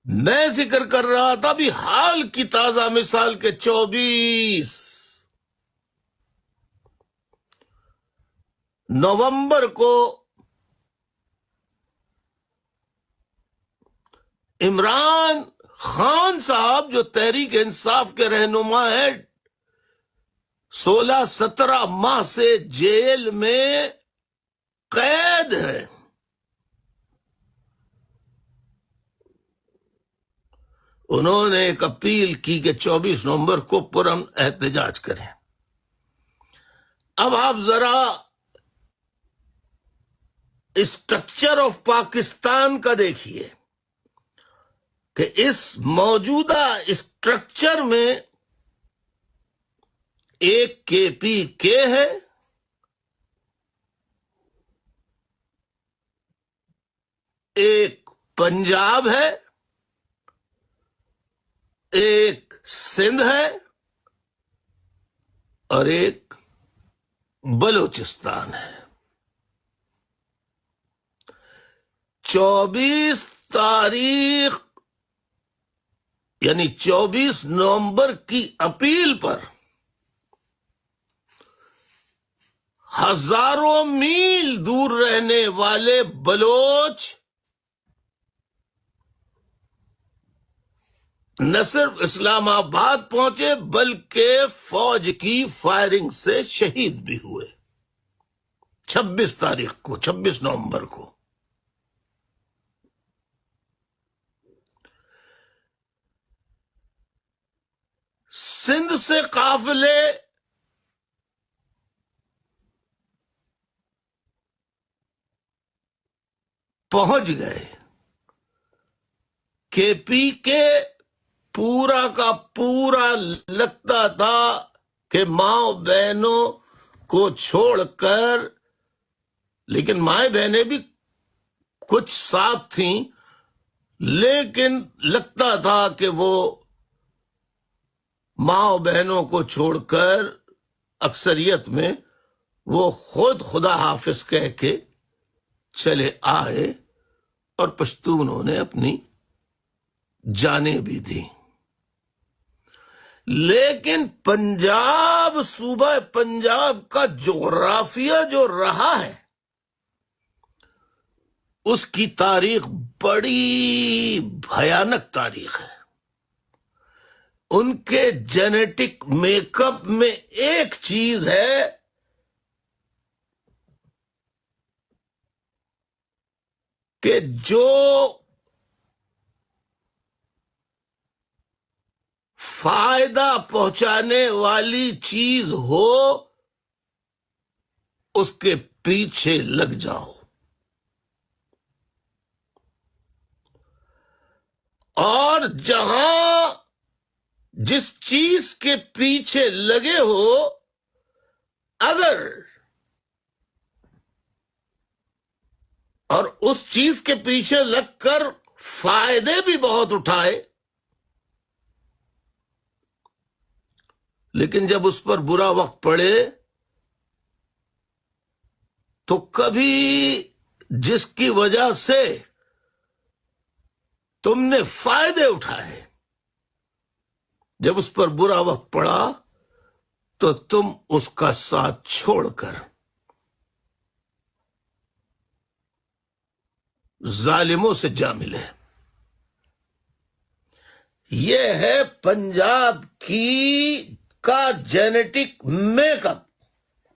میں ذکر کر رہا تھا بھی حال کی تازہ مثال کے 24 نومبر کو عمران خان صاحب جو تحریک انصاف کے رہنما ہیں 16-17 ماہ سے جیل میں قید ہے. انہوں نے ایک اپیل کی کہ 24 نومبر کو پرامن احتجاج کریں. اب آپ ذرا اسٹرکچر آف پاکستان کا دیکھیے کہ اس موجودہ اسٹرکچر میں ایک KPK ہے، ایک پنجاب ہے، ایک سندھ ہے اور ایک بلوچستان ہے. 24 تاریخ یعنی 24 نومبر کی اپیل پر ہزاروں میل دور رہنے والے بلوچ نہ صرف اسلام آباد پہنچے بلکہ فوج کی فائرنگ سے شہید بھی ہوئے 26 نومبر کو. سندھ سے قافلے پہنچ گئے. KPK پورا کا پورا لگتا تھا کہ ماں بہنوں کو چھوڑ کر، لیکن مائیں بہنیں بھی کچھ ساتھ تھیں، لیکن لگتا تھا کہ وہ ماں بہنوں کو چھوڑ کر اکثریت میں وہ خود خدا حافظ کہہ کے چلے آئے اور پشتونوں نے اپنی جانیں بھی دی. لیکن پنجاب، صوبہ پنجاب کا جغرافیہ جو رہا ہے اس کی تاریخ بڑی بھیانک تاریخ ہے. ان کے جینیٹک میک اپ میں ایک چیز ہے کہ جو فائدہ پہنچانے والی چیز ہو اس کے پیچھے لگ جاؤ، اور جہاں جس چیز کے پیچھے لگے ہو اگر اور اس چیز کے پیچھے لگ کر فائدے بھی بہت اٹھائے، لیکن جب اس پر برا وقت پڑے تو کبھی جس کی وجہ سے تم نے فائدے اٹھائے، جب اس پر برا وقت پڑا تو تم اس کا ساتھ چھوڑ کر ظالموں سے جا ملے. یہ ہے پنجاب کا جینیٹک میک اپ.